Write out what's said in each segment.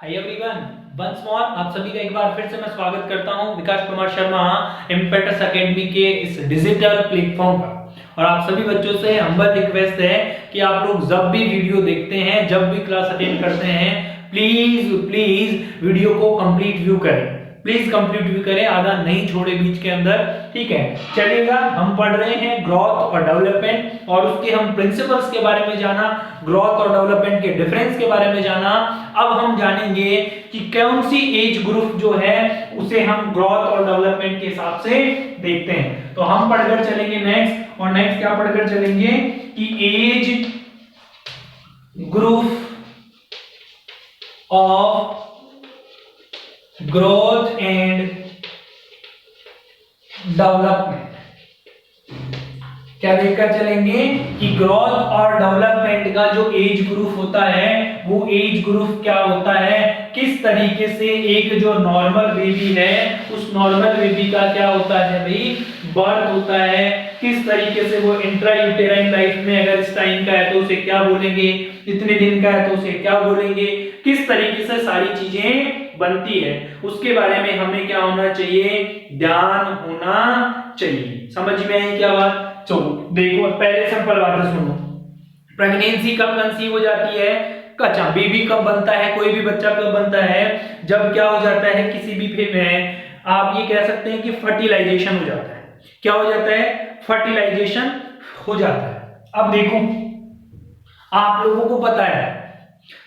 Hi everyone, once more आप सभी का एक बार फिर से मैं स्वागत करता हूं विकास कुमार शर्मा इम्पेटस एकेडमी के इस डिजिटल प्लेटफॉर्म पर। और आप सभी बच्चों से हम्बल रिक्वेस्ट है कि आप लोग जब भी वीडियो देखते हैं, जब भी क्लास अटेंड करते हैं, प्लीज प्लीज वीडियो को कंप्लीट व्यू करें। प्लीज कंप्लीट व्यू करें, आधा नहीं छोड़े बीच के अंदर। ठीक है, चलिएगा। हम पढ़ रहे हैं ग्रोथ और डेवलपमेंट, और उसके हम प्रिंसिपल्स के बारे में जाना, ग्रोथ और डेवलपमेंट के डिफरेंस के बारे में जाना। अब हम जानेंगे कि कौन सी एज ग्रुप जो है उसे हम ग्रोथ और डेवलपमेंट के हिसाब से देखते हैं। तो हम पढ़कर चलेंगे नेक्स्ट, और नेक्स्ट क्या पढ़कर चलेंगे कि age group of growth and development. क्या देखकर चलेंगे कि ग्रोथ और डेवलपमेंट का जो एज ग्रुप होता है वो एज ग्रुप क्या होता है, किस तरीके से एक जो नॉर्मल बेबी है उस नॉर्मल बेबी का क्या होता है भाई, बर्थ होता है, किस तरीके से वो इंट्रा यूटेराइन लाइफ में अगर इस टाइम का है तो उसे क्या बोलेंगे, इतने दिन का है तो उसे क्या बोलेंगे, किस तरीके से सारी चीजें बनती है, उसके बारे में हमें क्या होना चाहिए, ध्यान होना चाहिए। समझ में आई क्या बात? चलो देखो, पहले सिंपल बातें सुनो। प्रेगनेंसी कब कंसीव हो जाती है, अच्छा बेबी कब बनता है, कोई भी बच्चा कब बनता है, जब क्या हो जाता है किसी भी फे में आप ये कह सकते हैं कि फर्टिलाइजेशन हो जाता है। क्या हो जाता है? फर्टिलाइजेशन हो जाता है। अब देखो, आप लोगों को पता है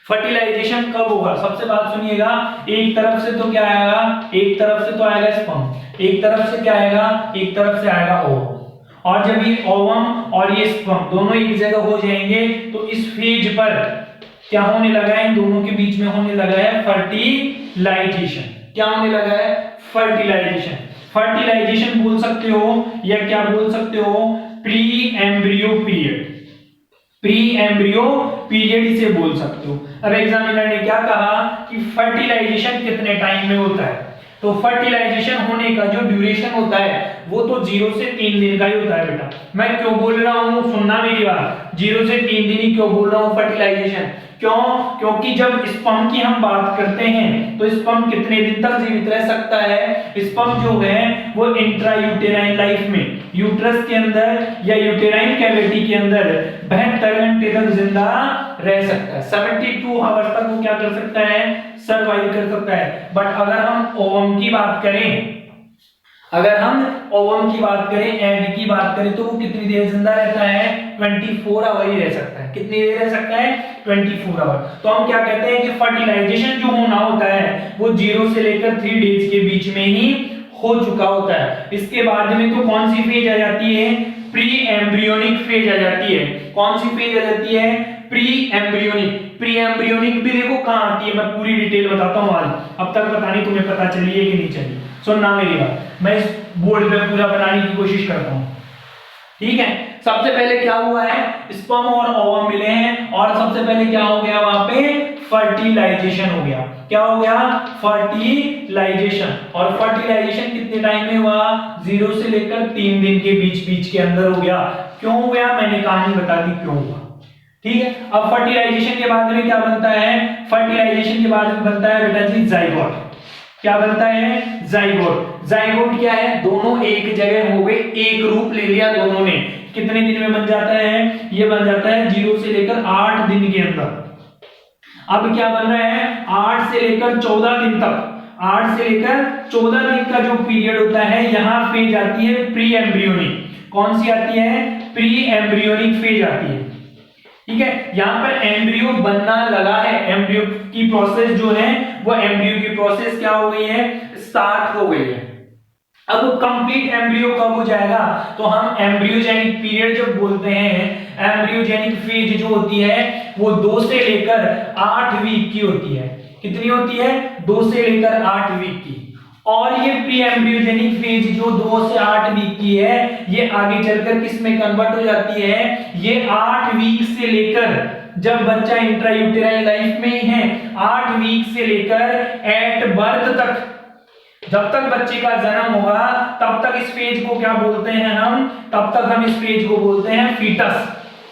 फर्टिलाइजेशन कब होगा। सबसे बात सुनिएगा, एक तरफ से तो क्या आएगा, एक तरफ से तो आएगा स्पर्म, एक तरफ से क्या आएगा, एक तरफ से आएगा ओवम। और जब ये ओवम और ये स्पर्म दोनों एक जगह हो जाएंगे तो इस फेज पर क्या होने लगा है, इन दोनों के बीच में होने लगा है फर्टिलाइजेशन। क्या होने लगा है? फर्टिलाइजेशन। फर्टिलाइजेशन बोल सकते हो या क्या बोल सकते हो, pre embryo period. Pre embryo period इसे बोल सकते हो। अब एग्जामिनर ने क्या कहा कि फर्टिलाइजेशन कितने टाइम में होता है, तो फर्टिलाइजेशन होने का जो ड्यूरेशन होता है वो तो 0 से 3 दिन का ही होता है बेटा। मैं क्यों बोल रहा हूं, सुनना मेरी बात, 0 से 3 दिन ही क्यों बोल रहा हूं फर्टिलाइजेशन, क्यों? क्योंकि जब स्पर्म की हम बात करते हैं तो स्पर्म कितने दिन तक जीवित रह सकता है, स्पर्म जो है वो इंट्रा यूटेराइन लाइफ में यूट्रस के अंदर या यूटेराइन कैविटी के अंदर 72 घंटे तक जिंदा रह सकता है। 72 आवर्स तक वो क्या कर सकता है, सर्वाइव कर सकता है। बट अगर हम ओवम की बात करें, अगर हम ओवम की बात करें, एग की बात करें, तो वो कितनी देर जिंदा रहता है, 24 आवर ही रह सकता है। कितनी देर रह सकता है? 24 आवर। तो हम क्या कहते हैं कि फर्टिलाइजेशन जो होना होता है वो 0 से लेकर 3 डेज के बीच में ही हो चुका होता है। इसके बाद में तो कौन सी फेज आ जाती है, प्री एम्ब्रियोनिक फेज आ जाती है। कौन सी फेज आ जाती है? Pre embryonic. प्री एम्ब्रियोनिक भी देखो कहां आती है, मैं पूरी डिटेल बताता हूं आज। अब तक पता नहीं तुम्हें पता चली है कि नहीं चली, सुनना मेरी बात, मैं इस बोर्ड पे पूरा बनाने की कोशिश करता हूं। ठीक है, सबसे पहले क्या हुआ है, स्पर्म और ओवम मिले हैं, और सबसे पहले क्या हो गया वहां पे, फर्टिलाइजेशन हो गया। क्या हो गया? फर्टिलाइजेशन। और फर्टिलाइजेशन कितने टाइम में हुआ? 0 से लेकर 3 दिन के बीच बीच के अंदर हो गया। क्यों हो गया, मैंने कहानी बता दी क्यों हुआ। ठीक है, अब फर्टिलाइजेशन के बाद में क्या बनता है, फर्टिलाइजेशन के बाद में बनता है बेटा जी जाइगोट। क्या बनता है? जाइगोट। जाइगोट क्या है, दोनों एक जगह हो गए, एक रूप ले लिया दोनों ने। कितने दिन में बन जाता है? ये बन जाता है 0 से लेकर 8 दिन के अंदर। अब क्या बन रहा है, 8 से लेकर 14 दिन तक, 8 से लेकर 14 दिन का जो पीरियड होता है, यहां फेज आती है प्री एम्ब्रियोनिक। कौन सी आती है? प्री एम्ब्रियोनिक फेज आती है। ठीक है, यहां पर एम्ब्रियो बनना लगा है, एम्ब्रियो की प्रोसेस जो है वो एम्ब्रियो की प्रोसेस क्या हो गई है, स्टार्ट हो गई है। अब कंप्लीट एम्ब्रियो कब हो जाएगा, तो हम एम्ब्रियोजेनिक पीरियड जब बोलते हैं, एम्ब्रियोजेनिक फेज जो होती है वो 2 से लेकर 8 वीक की होती है। कितनी होती है? 2 से लेकर 8 वीक की। और ये प्री एम्ब्रियोजेनिक फेज जो 2 से 8 वीक की है, ये आगे चलकर किस में कन्वर्ट हो जाती है, ये 8 वीक से लेकर, जब बच्चा इंट्रायूटेराइन लाइफ में ही है, 8 वीक से लेकर एट बर्थ तक, जब तक बच्चे का जन्म होगा तब तक इस फेज को क्या बोलते हैं हम, तब तक हम इस फेज को बोलते हैं फीटस।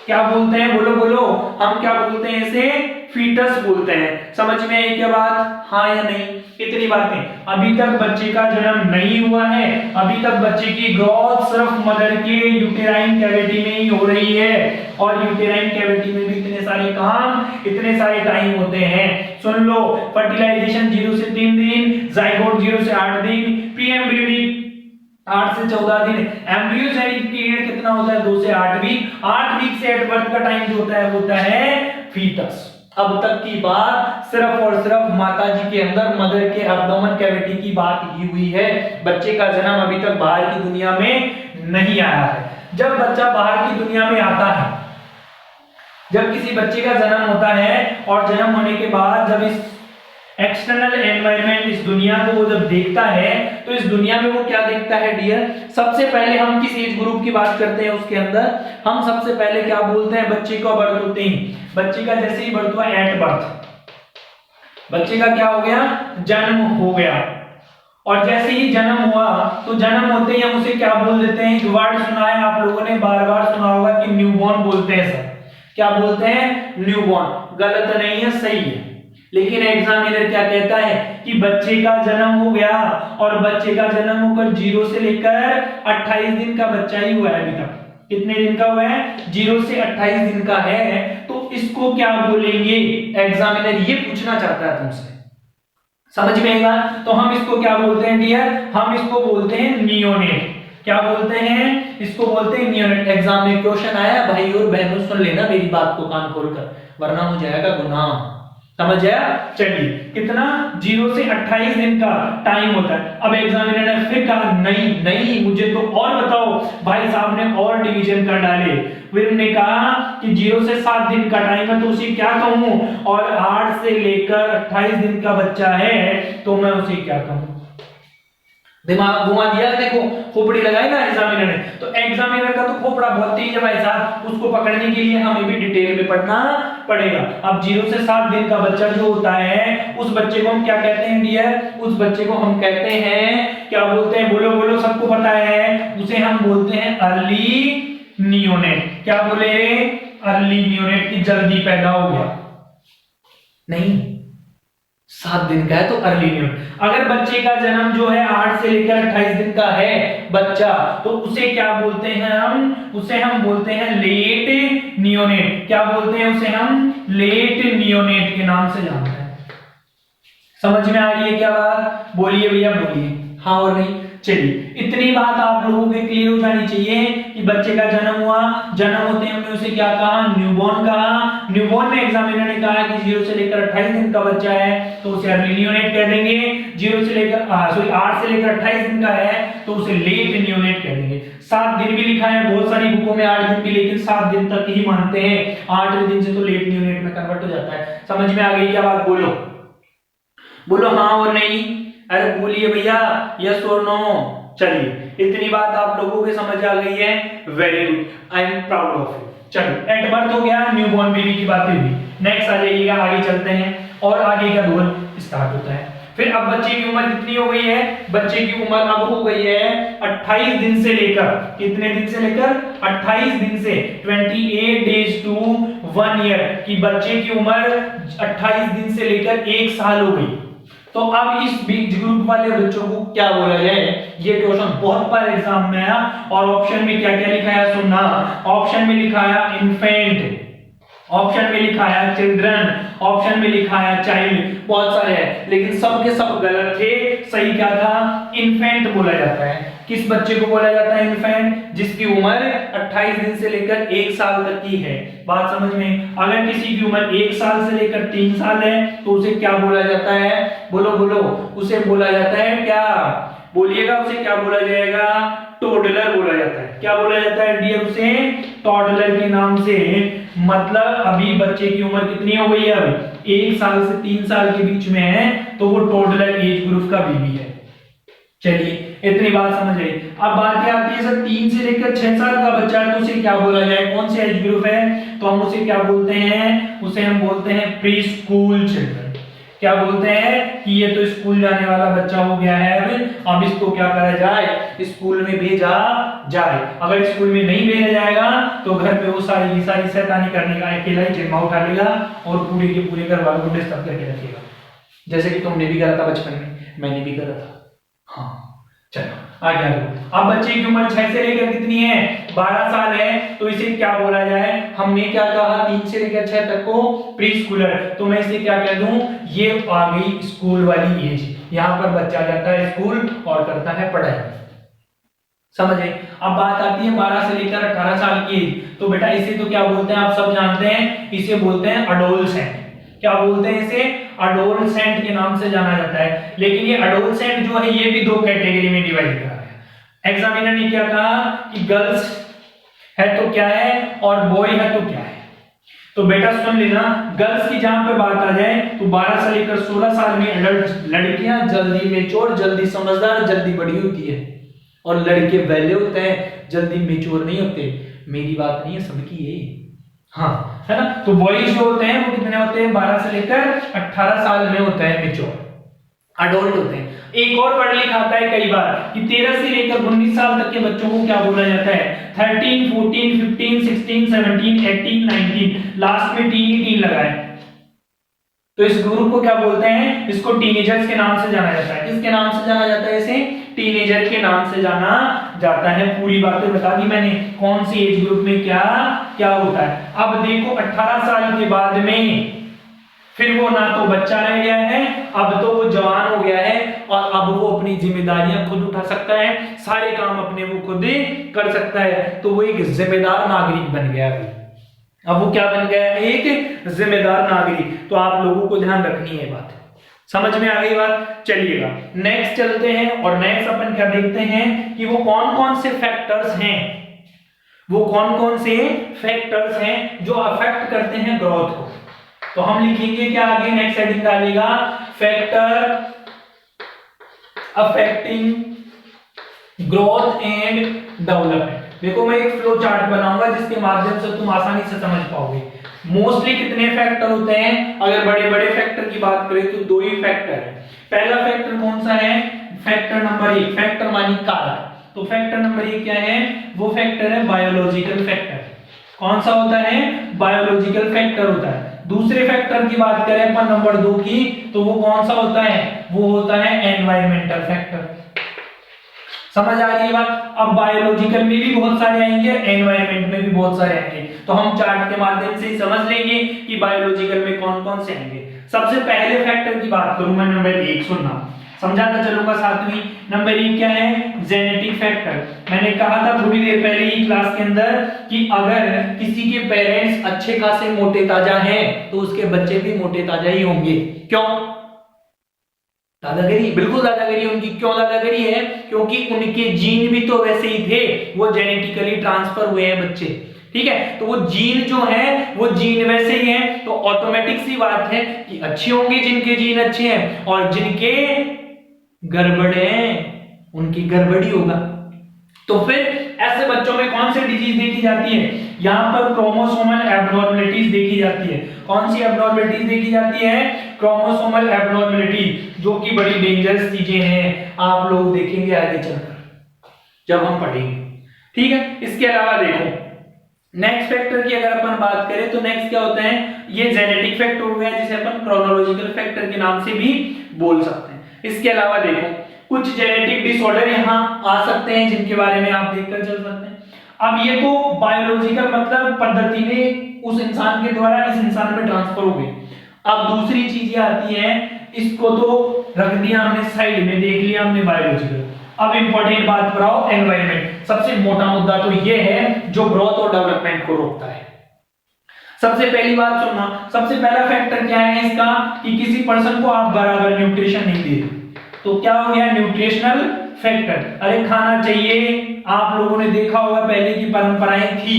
क्या बोलते हैं, बोलो बोलो, हम क्या बोलते हैं इसे, फीटस बोलते हैं। समझ में आई क्या बात, हाँ या नहीं। इतनी बातें, अभी तक बच्चे का जन्म नहीं हुआ है, अभी तक बच्चे की ग्रोथ सिर्फ मदर के यूटेराइन कैविटी में ही हो रही है, और यूटेराइन कैविटी में भी इतने सारे काम, इतने सारे टाइम होते हैं। सुन लो, फर्टिलाइजेशन 0 से 3 दिन, जाइगोट 0 से 8 दिन, प्री एम्ब्रियोनिक 8 से 14 दिन, एम्ब्रियोजेनिक पीरियड कितना होता है, 2 से 8 वीक, 8 वीक से एट बर्थ का टाइम जो होता है वो होता है फीटस। अब तक की बात सिर्फ और सिर्फ माताजी के अंदर, मदर के एब्डोमेन कैविटी की बात की हुई है। बच्चे का जन्म अभी तक बाहर की दुनिया में नहीं आया है। जब बच्चा बाहर की दुनिया में आता है, जब किसी बच्चे का जन्म होता है और जन्म होने के बाद जब इस एक्सटर्नल एनवायरनमेंट, इस दुनिया को वो जब देखता है, तो इस दुनिया में वो क्या देखता है डियर, सबसे पहले हम किस एज ग्रुप की बात करते हैं उसके अंदर, हम सबसे पहले क्या बोलते हैं, बच्चे का बर्थ होते ही, बच्चे का जैसे ही बर्थ हुआ, एट बर्थ, बच्चे का क्या हो गया, जन्म हो गया। और जैसे ही जन्म हुआ तो जन्म होते ही हम उसे क्या बोल देते हैं, वर्ड सुना है आप लोगों ने, बार बार सुना होगा कि न्यूबॉर्न बोलते हैं सर। क्या बोलते हैं, न्यूबॉर्न। गलत नहीं है, सही है। लेकिन एग्जामिनर क्या कहता है कि बच्चे का जन्म हो गया, और बच्चे का जन्म होकर 0 से लेकर 28 दिन का बच्चा ही हुआ है अभी तक। कितने दिन का हुआ है, 0 से 28 दिन का है, तो इसको क्या बोलेंगे, एग्जामिनर ये पूछना चाहता है तुमसे, समझ में आएगा। तो हम इसको क्या बोलते हैं डियर, हम इसको बोलते हैं नियोनेट। क्या बोलते हैं, इसको बोलते हैं नियोनेट। एग्जाम में क्वेश्चन आया, भाई और बहनों सुन लेना मेरी बात को कान खोलकर, वरना हो जाएगा गुनाह। समझ आया, चलिए। कितना, 0 से 28 दिन का टाइम होता है। अब एग्जामिनर ने फिर कहा नहीं नहीं, मुझे तो और बताओ। भाई साहब ने और डिवीजन कर डाले, फिर उन्होंने कहा कि 0 से 7 दिन का टाइम है तो उसे क्या कहूं, और 8 से लेकर 28 दिन का बच्चा है तो मैं उसे क्या कहूं। दिमाग घुमा दिया, देखो खोपड़ी लगाई ना एग्जामिनर ने। तो एग्जामिनर का तो खोपड़ा बहुत तेज है भाई साहब, उसको पकड़ने के लिए हमें भी डिटेल में पढ़ना पड़ेगा। अब 0 से 7 दिन का बच्चा जो होता है, उस बच्चे को हम क्या कहते हैं डियर, उस बच्चे को हम कहते हैं, क्या बोलते हैं, बोलो बोलो, सबको पता है, उसे हम बोलते हैं अर्ली नियोनेट। क्या बोले, अर्ली नियोनेट, की जल्दी पैदा हो गया। नहीं, 7 दिन का है तो अर्ली नियोनेट। अगर बच्चे का जन्म जो है 8 से लेकर 28 दिन का है बच्चा, तो उसे क्या बोलते हैं हम, उसे हम बोलते हैं लेट नियोनेट। क्या बोलते हैं उसे हम, लेट नियोनेट के नाम से जानते हैं। समझ में आ रही है क्या बात, बोलिए भैया बोलिए, हाँ और नहीं। चलिए, इतनी बात आप लोगों के क्लियर हो जानी चाहिए कि बच्चे का जन्म हुआ, जन्म होते हमने उसे क्या कहा, न्यूबॉर्न कहा। न्यूबॉर्न में एग्जामिनर ने कहा कि 0 से लेकर 28 दिन का बच्चा है तो उसे अर्ली नियोनेट कह देंगे। 0 से लेकर 8 से लेकर 28 दिन का है तो उसे लेट नियोनेट कह देंगे। 7 दिन भी लिखा है बहुत सारी बुकों में, 8 दिन भी, लेकिन 7 दिन तक ही मानते हैं, 8वें दिन से तो लेट नियोनेट में कन्वर्ट हो जाता है। समझ में आ गई क्या बात, बोलो बोलो, हाँ और नहीं। अरे बोलिए भैया, यस और नो। चलिए, इतनी बात आप लोगों को समझ आ गई है, very good, I am proud of you. चलो, एट बर्थ हो गया, न्यूबॉर्न बेबी की बातें हुई। नेक्स्ट आ जाइएगा, आगे चलते हैं और आगे का दौर स्टार्ट होता है। फिर अब बच्चे की उम्र कितनी हो गई है, बच्चे की उम्र अब हो गई है 28 दिन से लेकर, कितने दिन से लेकर, 28 दिन से, 28 डेज टू 1 ईयर की बच्चे की उम्र 28 दिन से लेकर 1 साल हो गई। तो अब इस बीच ग्रुप वाले बच्चों को क्या बोला जाए, ये क्वेश्चन बहुत बार एग्जाम में आया। और ऑप्शन में क्या क्या लिखा है सुनना, ऑप्शन में लिखा है इन्फेंट, ऑप्शन में लिखा है चिल्ड्रन, ऑप्शन में लिखा है चाइल्ड, बहुत सारे हैं लेकिन सब के सब गलत थे। सही क्या था, इन्फेंट बोला जाता है। किस बच्चे को बोला जाता है इन्फेंट, जिसकी उम्र 28 दिन से लेकर 1 साल तक की है। बात समझ में, अगर किसी की उम्र 1 साल से लेकर 3 साल है तो उसे क्या बोला जाता है, बोलो बोलो, उसे बोला जाता है क्या, बोलिएगा, उसे क्या बोला जाएगा, टोडलर बोला जाता है। क्या बोला जाता है डियर, उसे टोडलर के नाम से। मतलब अभी बच्चे की उम्र कितनी हो गई है, अभी 1 साल से 3 साल के बीच में है तो वो टोडलर एज ग्रुप का बेबी है। चलिए, इतनी बात समझ गई। अब बात क्या आती है सर, 3 से लेकर 6 साल का बच्चा है तो उसे क्या बोला जाए, कौन से एज ग्रुप है, तो हम उसे क्या बोलते हैं, उसे हम बोलते हैं प्री स्कूल चिल्ड्रन। क्या बोलते हैं कि ये तो स्कूल जाने वाला बच्चा हो गया है, अब इसको क्या करा जाए, स्कूल में भेजा जाए। अगर स्कूल में नहीं भेजा जाएगा तो घर पे वो सारी शैतानी करने का अकेला ही जिम्मा उठा लेगा और पूरे के पूरे घर वालों को डिस्टर्ब करके रखेगा, जैसे कि तुमने भी करा था बचपन में, मैंने भी करा था। हाँ चलो आगे आगे। अब बच्चे की उम्र 6 से लेकर कितनी है, 12 साल है, तो इसे क्या बोला जाए, हमने क्या कहा 3 से लेकर 6 तक को प्री स्कूलर, तो मैं इसे क्या कह दूं, ये आ गई स्कूल वाली एज। यहाँ पर बच्चा जाता है स्कूल और करता है पढ़ाई, समझे। अब बात आती है 12 से लेकर 18 साल की एज, तो बेटा इसे तो क्या बोलते हैं, आप सब जानते हैं, इसे बोलते हैं अडोलसेंट। क्या बोलते हैं इसे, अडोलसेंट के नाम से जाना जाता है। लेकिन ये अडोलसेंट जो है ये भी 2 कैटेगरी में डिवाइड करा है। एग्जामिनर ने क्या कहा कि गर्ल्स है तो क्या है और बॉय है तो क्या है। तो बेटा सुन लेना, गर्ल्स की जहां पे बात आ जाए तो 12 से लेकर 16 साल में अडल्ट लड़कियां जल्दी मेच्योर, जल्दी समझदार, जल्दी बड़ी होती है, और लड़के वैले होते हैं, जल्दी मेच्योर नहीं होते। मेरी बात नहीं है, सबकी है, हाँ है ना। तो बॉयज जो होते हैं वो कितने होते हैं, 12 से लेकर 18 साल में होता है मेच्योर, अडल्ट होते हैं। एक और पढ़ लिखा आता है कई बार कि 13 से लेकर 19 साल तक के बच्चों को क्या बोला जाता है, 13, 14, 15, 16, 17, 18, 19, लास्ट में टीन लगाए, तो इस ग्रुप को क्या बोलते हैं, इसको टीनेजर्स के नाम से जाना जाता है। किसके नाम से जाना जाता है, इसे टीनेजर के नाम से जाना जाता है। पूरी बातें बता दी मैंने, कौन सी एज ग्रुप में क्या क्या होता है। अब देखो 18 साल के बाद में फिर वो ना तो बच्चा रह गया है, अब तो वो जवान हो गया है, और अब वो अपनी जिम्मेदारियां खुद उठा सकता है, सारे काम अपने वो खुद ही कर सकता है, तो वो एक जिम्मेदार नागरिक बन गया है। अब वो क्या बन गया है, एक जिम्मेदार नागरिक। तो आप लोगों को ध्यान रखनी है बात, समझ में आ गई बात। चलिएगा नेक्स्ट चलते हैं, और नेक्स्ट अपन क्या देखते हैं कि वो कौन कौन से फैक्टर्स हैं, वो कौन कौन से फैक्टर्स हैं जो अफेक्ट करते हैं ग्रोथ को। तो हम लिखेंगे क्या आगे, नेक्स्ट हेडिंग डालेगा factor affecting growth and development. देखो मैं एक फ्लो चार्ट बनाऊंगा जिसके माध्यम से तुम आसानी से समझ पाओगे। मोस्टली कितने फैक्टर होते हैं, अगर बड़े बड़े फैक्टर की बात करें तो 2 ही फैक्टर है। पहला फैक्टर कौन सा है, फैक्टर नंबर 1, फैक्टर मानी कारक। तो फैक्टर नंबर 1 क्या है, वो फैक्टर है बायोलॉजिकल फैक्टर। कौन सा होता है, बायोलॉजिकल फैक्टर होता है। दूसरे फैक्टर की बात करें अपन नंबर 2 की, तो वो कौन सा होता है, वो होता है एनवायरमेंटल फैक्टर। समझ आ रही है बात। अब बायोलॉजिकल में भी बहुत सारे आएंगे, एनवायरमेंट में भी बहुत सारे आएंगे, तो हम चार्ट के माध्यम से समझ लेंगे कि बायोलॉजिकल में कौन कौन से आएंगे। सबसे पहले फैक्टर की बात करूं मैं, नंबर 1 सुनना, समझाता चलूंगा साथ में। नंबर 1 क्या है, जेनेटिक फैक्टर। मैंने कहा था थोड़ी देर पहले ही क्लास के अंदर कि अगर किसी के पेरेंट्स अच्छे खासे मोटे ताजा हैं तो उसके बच्चे भी मोटे ताजा ही होंगे। क्यों, दादागिरी, बिल्कुल दादागिरी उनकी। क्यों दादागिरी है, क्योंकि उनके जीन भी तो वैसे ही थे, वो जेनेटिकली ट्रांसफर हुए हैं बच्चे, ठीक है। तो वो जीन जो है वो जीन वैसे ही है, तो ऑटोमेटिक सी बात है कि अच्छे होंगे जिनके जीन अच्छे हैं, और जिनके गड़बड़े हैं उनकी गड़बड़ी होगा। तो फिर ऐसे बच्चों में कौन सी डिजीज देखी जाती है, यहां पर क्रोमोसोमल एब्नॉर्मलिटीज देखी जाती है। कौन सी एब्नॉर्मलिटीज देखी जाती है, क्रोमोसोमल एब्नॉर्मलिटी, जो कि बड़ी डेंजरस चीजें हैं, आप लोग देखेंगे आगे चलकर जब हम पढ़ेंगे, ठीक है। इसके अलावा देखो नेक्स्ट फैक्टर की अगर अपन बात करें तो नेक्स्ट क्या होता है, ये जेनेटिक फैक्टर हो गया जिसे अपन क्रोनोलॉजिकल फैक्टर के नाम से भी बोल सकते हैं। इसके अलावा देखो कुछ जेनेटिक डिसऑर्डर यहाँ आ सकते हैं जिनके बारे में आप देखकर चल सकते हैं। अब ये तो बायोलॉजिकल मतलब पद्धति में उस इंसान के द्वारा इस इंसान में ट्रांसफर हो गई। अब दूसरी चीजें आती हैं, इसको तो रख दिया हमने साइड में, देख लिया हमने बायोलॉजिकल। अब इंपॉर्टेंट बात पर आओ, एनवायरनमेंट। सबसे मोटा मुद्दा तो ये है जो ग्रोथ और डेवलपमेंट को रोकता है। सबसे पहली बात सुनना, सबसे पहला फैक्टर क्या है इसका कि किसी पर्सन को आप बराबर न्यूट्रिशन नहीं दे रहे, तो क्या हो गया, न्यूट्रिशनल फैक्टर। अरे खाना चाहिए, आप लोगों ने देखा होगा पहले की परंपराएं थी,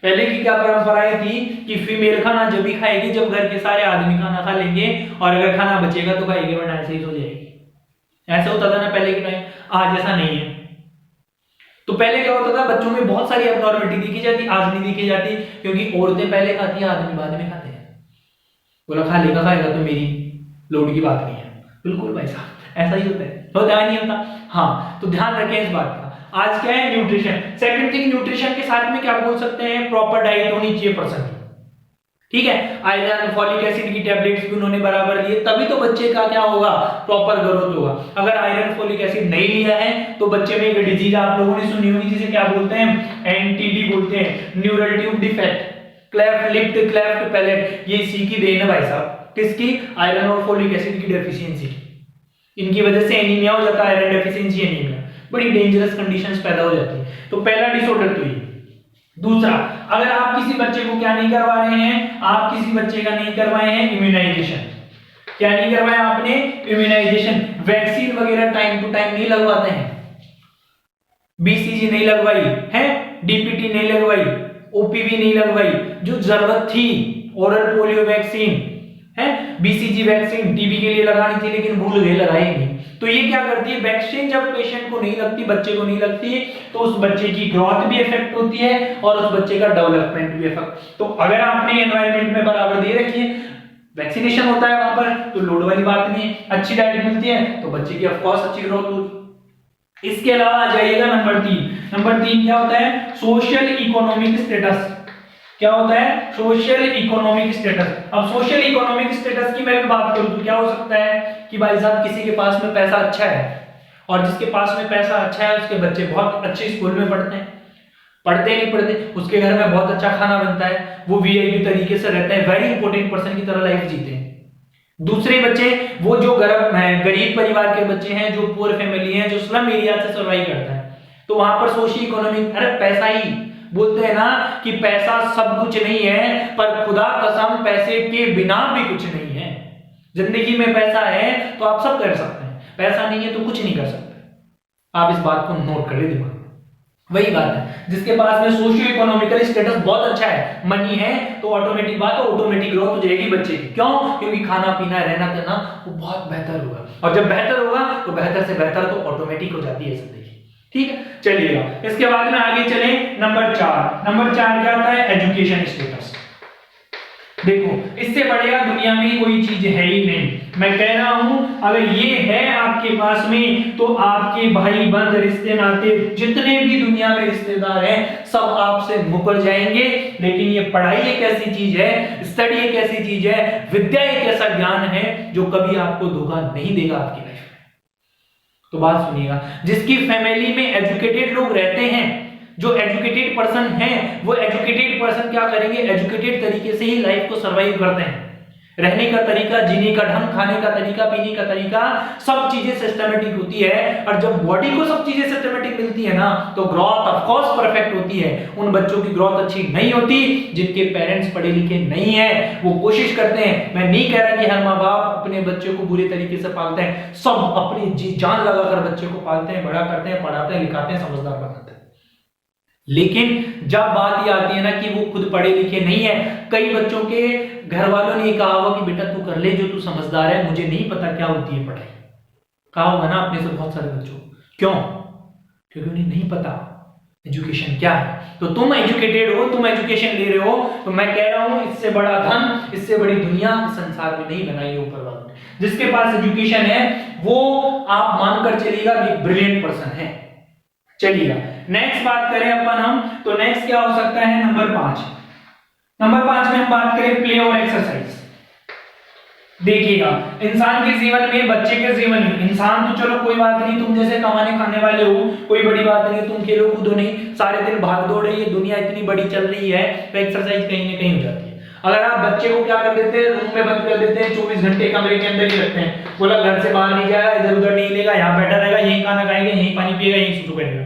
पहले की क्या परंपराएं थी कि फीमेल खाना जब भी खाएगी जब घर के सारे आदमी खाना खा लेंगे, और अगर खाना बचेगा तो खाएगी वरना ऐसे ही सो जाएगी। ऐसा होता था ना पहले के टाइम, आज ऐसा नहीं है। तो पहले क्या होता था, बच्चों में बहुत सारी एब्नॉर्मलिटी दिखी जाती, आज नहीं दिखी जाती, क्योंकि औरतें पहले खाती हैं, आदमी बाद में खाते हैं। बोला खा लेगा, खाएगा तो मेरी लोड की बात नहीं है। बिल्कुल भाई साहब, ऐसा ही होता है नहीं होता? हाँ, तो ध्यान रखें इस बात का। आज क्या है? न्यूट्रिशन। सेकंड थिंग, न्यूट्रिशन के साथ में क्या बोल सकते हैं? प्रॉपर डाइट होनी चाहिए पर्सन की। ठीक है, आयरन फॉलिक एसिड की टैबलेट्स भी उन्होंने बराबर लिए, तभी तो बच्चे का क्या होगा? प्रॉपर ग्रोथ होगा। अगर आयरन फॉलिक एसिड नहीं लिया है तो बच्चे में एक डिजीज आप लोगों ने सुनी होगी जिसे क्या बोलते हैं? एनटीडी बोलते हैं, neural tube defect, cleft lip, cleft palate. ये इसी की देन है भाई साहब। किसकी? आयरन और फॉलिक एसिड की डेफिशिएंसी। इनकी वजह से एनीमिया हो जाता है, आयरन डेफिशिएंसी एनीमिया, बड़ी डेंजरस कंडीशंस पैदा हो जाती है। तो पहला डिसऑर्डर तो ये। दूसरा, अगर आप किसी बच्चे को क्या नहीं करवा रहे हैं? आप किसी बच्चे का नहीं करवाए हैं इम्यूनाइजेशन। क्या नहीं करवाया आपने? इम्यूनाइजेशन। वैक्सीन वगैरह टाइम टू टाइम नहीं लगवाते हैं, बीसीजी नहीं लगवाई है, डीपीटी नहीं लगवाई, ओपीवी नहीं लगवाई, जो जरूरत थी ओरल पोलियो वैक्सीन है, बीसीजी वैक्सीन टीबी के लिए लगानी थी लेकिन भूल गए, लगाई नहीं। तो ये क्या करती है? वैक्सीन जब पेशेंट को नहीं लगती, बच्चे को नहीं लगती, तो उस बच्चे की ग्रोथ भी इफेक्ट होती है और उस बच्चे का डेवलपमेंट भी इफेक्ट। तो अगर आपने एनवायरनमेंट में बराबर दे रखी है, वैक्सीनेशन होता है वहां पर, तो लोड वाली बात नहीं है, अच्छी डाइट मिलती है तो बच्चे की ऑफ कोर्स अच्छी ग्रोथ होगी। इसके अलावा आ जाइएगा नंबर 3। नंबर 3 क्या होता है? Social economic status. क्या होता है? Social economic status. अब सोशल इकोनॉमिक स्टेटस की मैं भी बात करूं तो क्या हो सकता है कि भाई साहब किसी के पास में पैसा अच्छा है, और जिसके पास में पैसा अच्छा है उसके बच्चे बहुत अच्छे स्कूल में पढ़ते हैं, पढ़ते नहीं पढ़ते, उसके घर में बहुत अच्छा खाना बनता है, वो वीआईपी तरीके से रहते हैं, वेरी इंपॉर्टेंट पर्सन की तरह लाइफ जीते हैं। दूसरे बच्चे, वो जो गरीब परिवार के बच्चे हैं, जो पुअर फैमिली हैं, जो स्लम एरिया से सर्वाइव करता है, तो वहां पर सोशल इकोनॉमिक, अरे पैसा ही बोलते हैं ना कि पैसा सब कुछ नहीं है, पर खुदा कसम पैसे के बिना भी कुछ नहीं है। जिंदगी में पैसा है तो आप सब कर सकते हैं, पैसा नहीं है तो कुछ नहीं कर सकते। आप इस बात को नोट कर ले दिमाग में। वही बात है, जिसके पास में सोशियो इकोनॉमिकल स्टेटस बहुत अच्छा है, मनी है, तो ऑटोमेटिक बात है, ऑटोमेटिक ग्रोथ हो जाएगी बच्चे की। क्यों? क्योंकि खाना पीना रहना करना वो बहुत बेहतर होगा, और जब बेहतर होगा तो बेहतर से बेहतर तो ऑटोमेटिक हो जाती है जिंदगी। ठीक है, चलिएगा इसके बाद में आगे चले। नंबर 4। नंबर 4 क्या होता है? Education status. देखो, इससे बढ़िया दुनिया में कोई चीज है ही नहीं। मैं कह रहा हूं अगर ये है आपके पास में तो आपके भाई बंद रिश्ते नाते जितने भी दुनिया में रिश्तेदार हैं सब आपसे मुकर जाएंगे। लेकिन ये पढ़ाई एक ऐसी चीज है, स्टडी एक ऐसी चीज है, विद्या एक ऐसा ज्ञान है जो कभी आपको धोखा नहीं देगा आपकी लाइफ में। तो बात सुनिएगा, जिसकी फैमिली में एजुकेटेड लोग रहते हैं, जो एजुकेटेड पर्सन हैं, वो एजुकेटेड पर्सन क्या करेंगे? एजुकेटेड तरीके से ही लाइफ को सरवाइव करते हैं। रहने का तरीका, जीने का ढंग, खाने का तरीका, पीने का तरीका, सब चीजें सिस्टमेटिक होती है। और जब बॉडी को सब चीजें सिस्टमेटिक मिलती है ना, तो ग्रोथ ऑफ कोर्स परफेक्ट होती है। उन बच्चों की ग्रोथ अच्छी नहीं होती जिनके पेरेंट्स पढ़े लिखे नहीं है। वो कोशिश करते हैं, मैं नहीं कह रहा कि हर माँ बाप अपने बच्चों को बुरे तरीके से पालते हैं, सब अपनी जी जान लगाकर बच्चे को पालते हैं, बड़ा करते हैं, पढ़ाते हैं, लिखाते हैं, समझदार बनाते हैं। लेकिन जब बात ये आती है ना कि वो खुद पढ़े लिखे नहीं है, कई बच्चों के घर वालों ने कहा होगा कि बेटा तू कर ले जो तू समझदार है, मुझे नहीं पता क्या होती है पढ़ाई, कहा होगा ना आपने से बहुत सारे बच्चों। क्यों? क्योंकि उन्हें नहीं पता एजुकेशन क्या है। तो तुम एजुकेटेड हो, तुम एजुकेशन ले रहे हो, तो मैं कह रहा हूं इससे बड़ा धन, इससे बड़ी दुनिया संसार में नहीं बनाई ऊपर वालों ने। जिसके पास एजुकेशन है वो आप मानकर चलिएगा कि ब्रिलियंट पर्सन है। चलिएगा नेक्स्ट बात करें अपन हम, तो नेक्स्ट क्या हो सकता है? नंबर 5। नंबर 5 में हम बात करें प्ले और एक्सरसाइज। देखिएगा, इंसान के जीवन में, बच्चे के जीवन में, इंसान तो चलो कोई बात नहीं, तुम जैसे कमाने खाने वाले हो, कोई बड़ी बात नहीं, तुम खेलो कूदो नहीं, सारे दिन भाग दौड़ रही है, दुनिया इतनी बड़ी चल रही है, तो एक्सरसाइज कहीं ना कहीं हो जाती है। अगर आप बच्चे को क्या कर देते हैं? रूम में बंद कर देते हैं, 24 घंटे कमरे के अंदर ही रखते हैं, बोला घर से बाहर नहीं जाएगा, इधर उधर नहीं लेगा, यहाँ बैठा रहेगा, यही खाना खाएगा, यही पानी पिएगा, यही सुसु करेगा,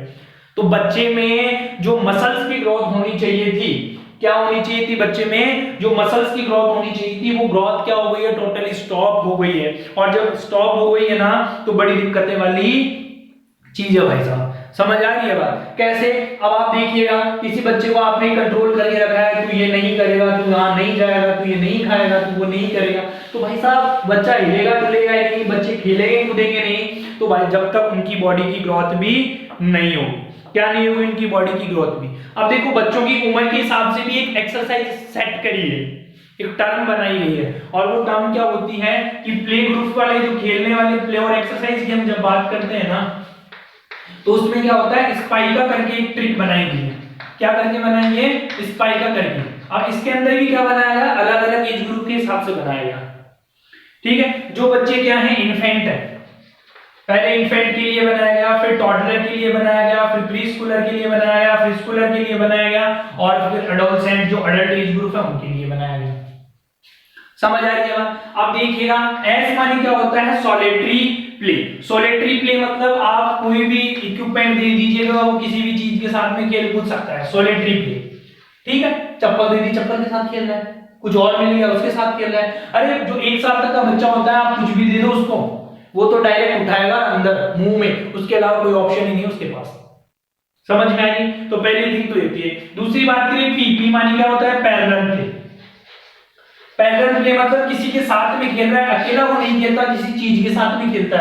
तो बच्चे में जो मसल्स की ग्रोथ होनी चाहिए थी, क्या होनी चाहिए थी? बच्चे में जो मसल्स की ग्रोथ होनी चाहिए थी, वो ग्रोथ क्या हो गई है? टोटली स्टॉप हो गई है। और जब स्टॉप हो गई है ना, तो बड़ी दिक्कतें वाली चीज है भाई साहब। समझ आ रही है बात? कैसे? अब आप देखिएगा, किसी बच्चे को आपने कंट्रोल करके रखा है, तू ये नहीं करेगा, तू यहाँ नहीं जाएगा, तू ये नहीं खाएगा, तू वो नहीं करेगा, तो भाई साहब बच्चा हिलेगा डुलेगा ही नहीं, बच्चे खेलेंगे कूदेंगे नहीं, तो भाई जब तक उनकी बॉडी की ग्रोथ भी नहीं होगी, क्या नहीं होगी? इनकी बॉडी की ग्रोथ भी। अब देखो, बच्चों की उम्र के हिसाब से भी एक एक्सरसाइज सेट करी है, एक टर्म बनाई गई है, और वो टर्म क्या होती है कि प्ले ग्रुप वाले जो खेलने वाले प्ले और एक्सरसाइज की हम जब बात करते हैं ना, तो उसमें क्या होता है, स्पाइका करके एक ट्रिक बनाई गई है। क्या करके बनाई है, स्पाइका करके। अब इसके अंदर भी क्या बनाया गया, अलग अलग एज ग्रुप के हिसाब से बनाया गया। ठीक है, जो बच्चे क्या है, इन्फेंट है, पहले इन्फेंट के लिए बनाया गया, फिर टॉडलर के लिए बनाया गया, फिर प्री स्कूलर के लिए बनाया गया, फिर स्कूलर के लिए बनाया गया, और फिर एडोलसेंट जो अडल्ट एज ग्रुप है उनके लिए बनाया गया। समझ आ रही है बात? अब देखिएगा, एस मानी क्या होता है, सॉलिटरी प्ले। सॉलिटरी प्ले मतलब आप कोई भी इक्विपमेंट दे दीजिएगा, वो किसी भी चीज के साथ में खेल कूद सकता है, सॉलिटरी प्ले। ठीक है, चप्पल दे दी, चप्पल के साथ खेल रहा है, कुछ और मिल गया उसके साथ खेल रहा है। अरे जो 1 साल तक का बच्चा होता है, आप कुछ भी दे दो उसको, वो तो डायरेक्ट उठाएगा अंदर मुंह में, उसके अलावा कोई ऑप्शन ही नहीं है उसके पास। समझ में आई? तो पहली थिंग तो ये थी। दूसरी बात करें, पी मानी क्या होता है, पैरेलल प्ले। पैरेलल प्ले मतलब किसी के साथ में खेल रहा है, अकेला वो नहीं खेलता, किसी चीज के साथ में खेलता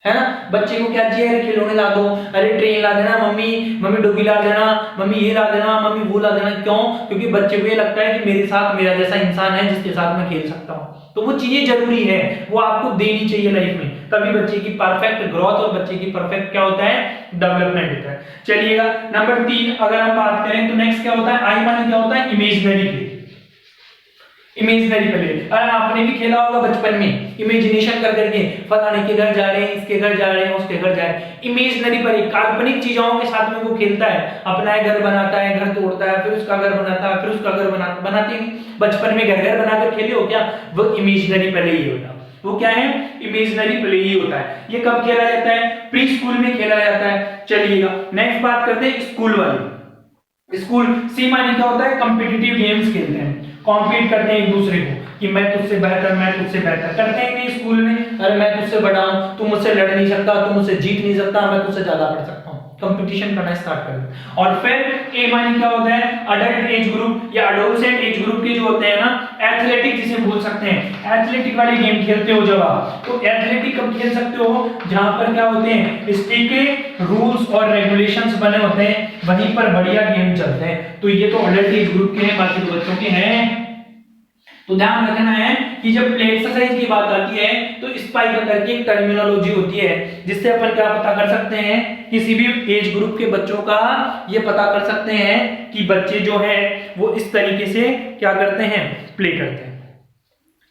है ना। बच्चे को क्या चाहिए, अरे खिलौने ला दो, अरे ट्रेन ला देना, मम्मी डॉगी ला देना, मम्मी ये ला देना, मम्मी वो ला देना। क्यों? क्योंकि बच्चे को ये लगता है कि मेरे साथ मेरा जैसा इंसान है जिसके साथ मैं खेल सकता हूँ। तो वो चीजें जरूरी है, वो आपको देनी चाहिए लाइफ में, तभी बच्चे की परफेक्ट ग्रोथ और बच्चे की परफेक्ट क्या होता है, डेवलपमेंट होता है। चलिएगा, नंबर 3 अगर हम बात करें तो नेक्स्ट क्या होता है, आई मानी क्या होता है, इमेजिनरी प्ले। इमेजिनरी प्ले, अरे आपने भी खेला होगा बचपन में, इमेजिनेशन कर करके फलाने के घर जा रहे हैं, इसके घर जा रहे हैं, उसके घर जा रहे हैं। इमेजिनरी पर काल्पनिक चीजों के साथ में वो खेलता है, अपना घर बनाता है, घर तोड़ता है, फिर उसका घर बनाता है, फिर उसका घर बनाते हैं। बचपन में घर बनाकर खेले हो क्या, वो इमेजिनरी प्ले ही होता है। वो क्या है, इमेजिनरी प्ले ही होता है। ये कब खेला जाता है, प्री स्कूल में खेला जाता है। चलिएगा, नेक्स्ट बात करते हैं स्कूल वाली। स्कूल सी मानी क्या होता है, कॉम्पिटिटिव गेम्स खेलते हैं, कॉम्पीट करते हैं एक दूसरे को कि मैं तुझसे बेहतर, मैं तुझसे बेहतर। करते हैं नहीं स्कूल में, अरे मैं तुझसे बड़ा हूं, तू मुझसे लड़ नहीं सकता, तू मुझसे जीत नहीं सकता, मैं तुझसे ज्यादा पढ़ सकता हूं। कंपटीशन करना स्टार्ट कर दो। और फिर ए मानी क्या होता है, अडल्ट एज ग्रुप या एडोलसेंट एज ग्रुप के जो होते हैं ना, एथलेटिक जिसे बोल सकते हैं, एथलेटिक वाले गेम खेलते हो जब आप, तो एथलेटिक कब खेल सकते हो, जहां पर क्या होते हैं, स्ट्रिक्ट रूल्स और रेगुलेशंस बने होते हैं, वहीं पर बढ़िया गेम चलते हैं। तो ये तो अडल्ट एज ग्रुप के हैं, बाकी तो बच्चों के हैं। तो ध्यान रखना है कि जब प्ले एक्सरसाइज की बात आती है तो स्पाइका करके एक टर्मिनोलॉजी होती है, जिससे अपन क्या पता कर सकते हैं, किसी भी एज ग्रुप के बच्चों का ये पता कर सकते हैं कि बच्चे जो है वो इस तरीके से क्या करते हैं, प्ले करते हैं,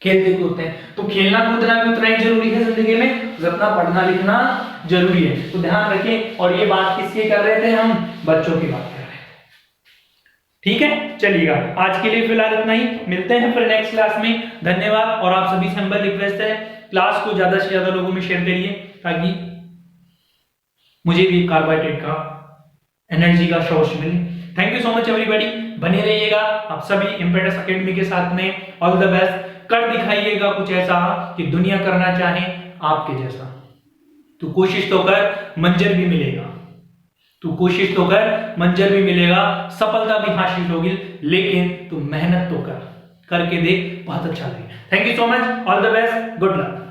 खेलते कूदते हैं। तो खेलना कूदना भी उतना ही जरूरी है जिंदगी में जितना पढ़ना लिखना जरूरी है। तो ध्यान रखें। और ये बात किसकी कर रहे थे हम, बच्चों की बात कर रहे हैं। ठीक है, चलिएगा, आज के लिए फिलहाल इतना ही, मिलते हैं फिर नेक्स्ट क्लास में। धन्यवाद। और आप सभी से हमारी रिक्वेस्ट है, क्लास को ज्यादा से ज्यादा लोगों में शेयर करिए, ताकि मुझे भी कार्बोहाइड्रेट का, एनर्जी का सोर्स मिले। Thank you so much everybody, बने रहिएगा आप सभी इम्पेटस एकेडमी के साथ में। All the best. कर दिखाइएगा कुछ ऐसा कि दुनिया करना चाहे आपके जैसा। तो कोशिश तो कर, मंजर भी मिलेगा। तू कोशिश तो कर, मंजर भी मिलेगा, सफलता भी हासिल होगी, लेकिन तू मेहनत तो कर, करके देख, बहुत अच्छा लगेगा। Thank you so much, all the best, good luck.